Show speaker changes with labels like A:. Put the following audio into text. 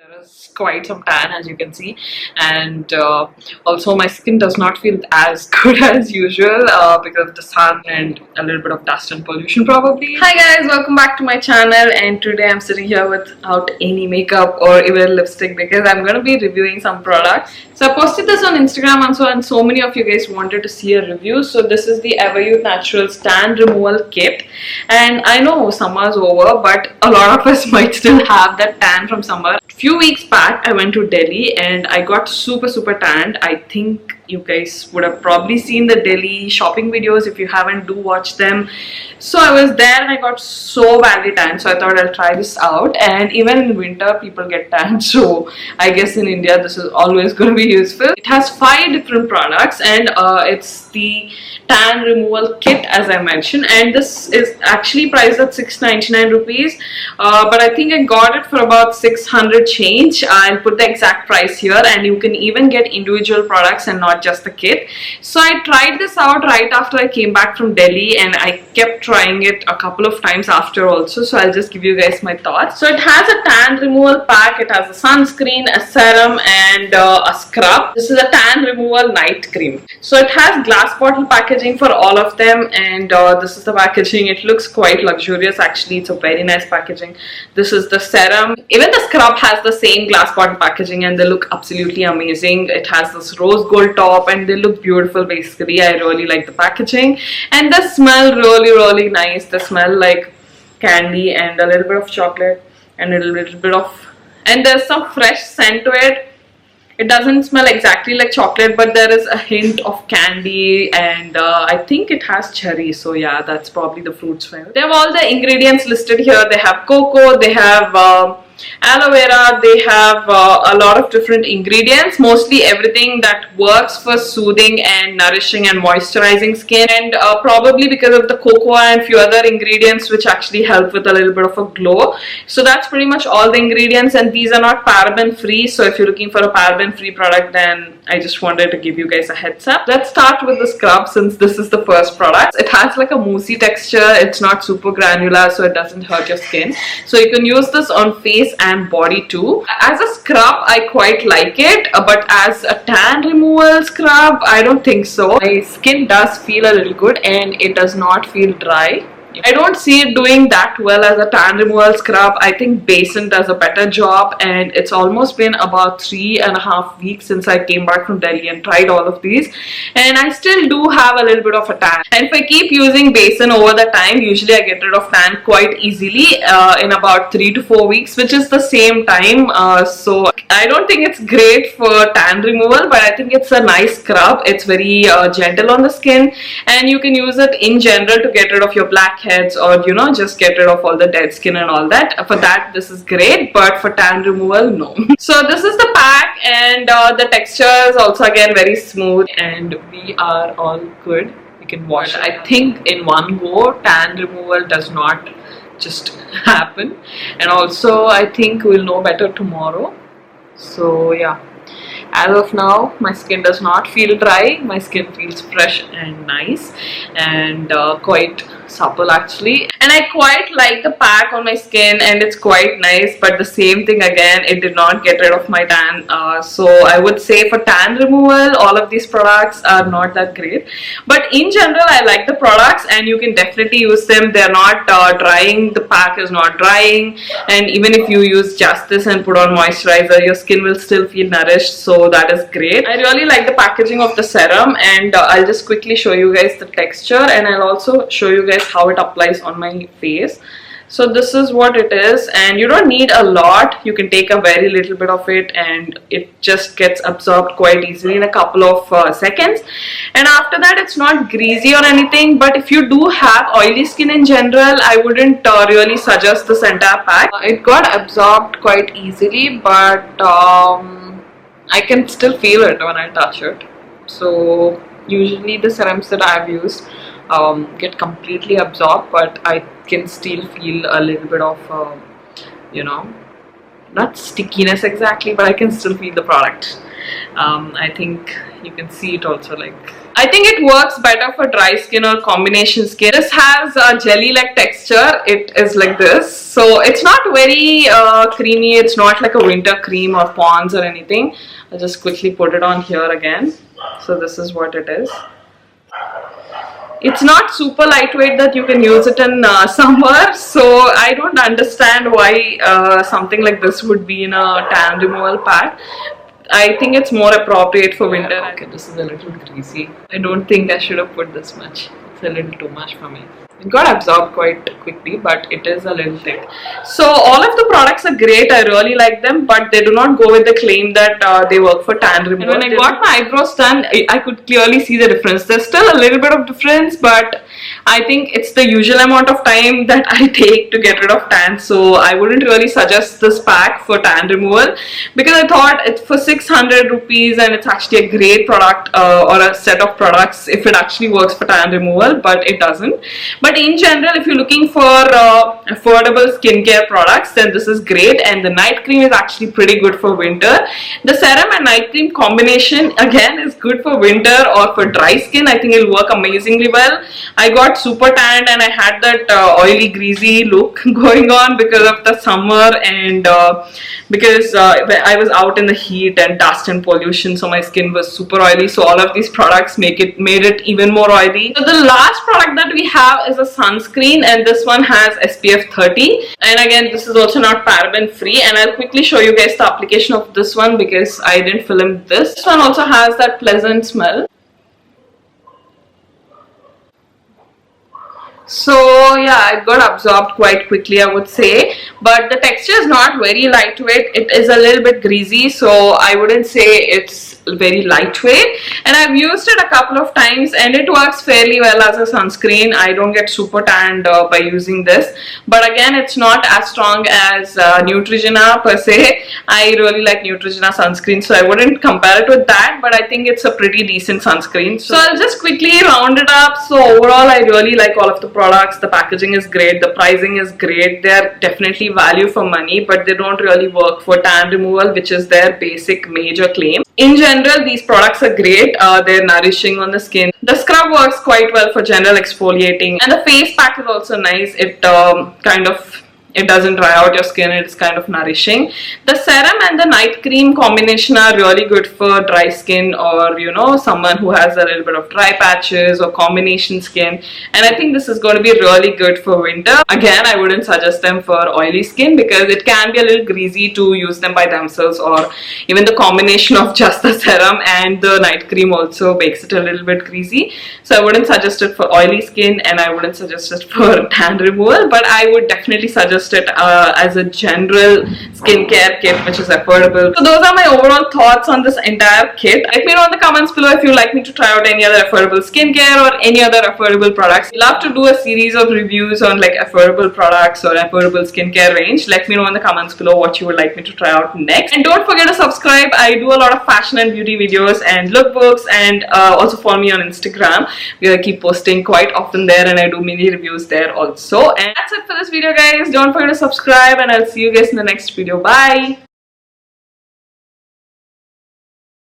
A: There is quite some tan, as you can see, and also my skin does not feel as good as usual because of the sun and a little bit of dust and pollution probably. Hi guys, welcome back to my channel, and today I'm sitting here without any makeup or even lipstick because I'm going to be reviewing some products. So I posted this on Instagram also, and so many of you guys wanted to see a review. So this is the Everyuth Naturals Tan Removal Kit, and I know summer's over, but a lot of us might still have that tan from summer. Few weeks back I went to Delhi and I got super tanned. I think you guys would have probably seen the Delhi shopping videos. If you haven't, do watch them. So I was there and I got so badly tanned, so I thought I'll try this out. And even in winter people get tanned, so I guess in India this is always going to be useful. It has 5 different products, and it's the tan removal kit, as I mentioned, and this is actually priced at 699 rupees, but I think I got it for about 600 change. I'll put the exact price here, and you can even get individual products and not just the kit. So I tried this out right after I came back from Delhi, and I kept trying it a couple of times after also, so I'll just give you guys my thoughts. So it has a tan removal pack, it has a sunscreen, a serum, and a scrub. This is a tan removal night cream. So it has glass bottle packaging for all of them, and this is the packaging. It looks quite luxurious actually. It's a very nice packaging. This is the serum. Even the scrub has the same glass bottle packaging, and they look absolutely amazing. It has this rose gold top and they look beautiful. Basically, I really like the packaging, and they smell really nice. They smell like candy and a little bit of chocolate and a little bit of, and there's some fresh scent to it. It doesn't smell exactly like chocolate, but there is a hint of candy, and I think it has cherry. So yeah, that's probably the fruit smell. They have all the ingredients listed here. They have cocoa, they have aloe vera, they have a lot of different ingredients, mostly everything that works for soothing and nourishing and moisturizing skin, and probably because of the cocoa and few other ingredients which actually help with a little bit of a glow. So that's pretty much all the ingredients, and these are not paraben free, so if you're looking for a paraben free product, then I just wanted to give you guys a heads up. Let's start with the scrub, since this is the first product. It has like a moussey texture. It's not super granular, so it doesn't hurt your skin. So you can use this on face and body too. As a scrub, I quite like it, but as a tan removal scrub, I don't think so. My skin does feel a little good, and it does not feel dry. I don't see it doing that well as a tan removal scrub. I think Basin does a better job, and it's almost been about 3.5 weeks since I came back from Delhi and tried all of these, and I still do have a little bit of a tan. And if I keep using Basin over the time, usually I get rid of tan quite easily in about 3 to 4 weeks, which is the same time. So I don't think it's great for tan removal, but I think it's a nice scrub. It's very gentle on the skin, and you can use it in general to get rid of your black heads, or you know, just get rid of all the dead skin and all that. For that, this is great, but for tan removal, no. So this is the pack, and the texture is also again very smooth, and we are all good. We can wash it. I think in one go, tan removal does not just happen, and also I think we'll know better tomorrow. So yeah, as of now, my skin does not feel dry. My skin feels fresh and nice, and quite supple actually, and I quite like the pack on my skin, and it's quite nice. But the same thing again, it did not get rid of my tan, so I would say for tan removal, all of these products are not that great, but in general I like the products, and you can definitely use them. They're not drying. The pack is not drying, and even if you use just this and put on moisturizer, your skin will still feel nourished, so that is great. I really like the packaging of the serum, and I'll just quickly show you guys the texture, and I'll also show you guys how it applies on my face. So this is what it is, and you don't need a lot. You can take a very little bit of it, and it just gets absorbed quite easily in a couple of seconds. And after that, it's not greasy or anything, but if you do have oily skin in general, I wouldn't really suggest this entire pack. It got absorbed quite easily, but I can still feel it when I touch it. So usually the serums that I've used get completely absorbed, but I can still feel a little bit of you know, not stickiness exactly, but I can still feel the product. I think you can see it also, like, I think it works better for dry skin or combination skin. This has a jelly-like texture. It is like this, so it's not very creamy. It's not like a winter cream or Pond's or anything. I'll just quickly put it on here again. So this is what it is. It's not super lightweight that you can use it in summer, so I don't understand why something like this would be in a tan removal pack. I think it's more appropriate for winter. Okay, this is a little greasy. I don't think I should have put this much. It's a little too much for me. It got absorbed quite quickly, but it is a little thick. So all of the products are great. I really like them, but they do not go with the claim that they work for tan removal. And when I got my eyebrows done, I could clearly see the difference. There's still a little bit of difference, but I think it's the usual amount of time that I take to get rid of tan. So I wouldn't really suggest this pack for tan removal, because I thought it's for 600 rupees and it's actually a great product or a set of products if it actually works for tan removal, but it doesn't. But in general, if you're looking for affordable skincare products, then this is great. And the night cream is actually pretty good for winter. The serum and night cream combination again is good for winter or for dry skin. I think it'll work amazingly well. I got super tanned and I had that oily greasy look going on because of the summer and because I was out in the heat and dust and pollution, so my skin was super oily. So all of these products made it even more oily. So the last product that we have is a sunscreen, and this one has SPF 30, and again this is also not paraben free, and I'll quickly show you guys the application of this one because I didn't film this. This one also has that pleasant smell. So yeah, it got absorbed quite quickly, I would say, but the texture is not very lightweight. It is a little bit greasy, so I wouldn't say it's very lightweight, and I've used it a couple of times and it works fairly well as a sunscreen. I don't get super tanned by using this, but again it's not as strong as Neutrogena per se. I really like Neutrogena sunscreen, so I wouldn't compare it with that, but I think it's a pretty decent sunscreen. So I'll just quickly round it up. So overall I really like all of the products. The packaging is great, the pricing is great, they're definitely value for money, but they don't really work for tan removal, which is their basic major claim. In general, these products are great. They're nourishing on the skin. The scrub works quite well for general exfoliating, and the face pack is also nice. It doesn't dry out your skin. It's kind of nourishing. The serum and the night cream combination are really good for dry skin, or someone who has a little bit of dry patches or combination skin, and I think this is going to be really good for winter. Again, I wouldn't suggest them for oily skin because it can be a little greasy to use them by themselves, or even the combination of just the serum and the night cream also makes it a little bit greasy. So I wouldn't suggest it for oily skin, and I wouldn't suggest it for tan removal, but I would definitely suggest it as a general skincare kit which is affordable. So those are my overall thoughts on this entire kit. Let me know in the comments below if you'd like me to try out any other affordable skincare or any other affordable products. I'd love to do a series of reviews on like affordable products or affordable skincare range. Let me know in the comments below what you would like me to try out next. And don't forget to subscribe. I do a lot of fashion and beauty videos and lookbooks, and also follow me on Instagram because I keep posting quite often there, and I do mini reviews there also. And that's it for this video, guys. Don't forget to subscribe, and I'll see you guys in the next video. Bye.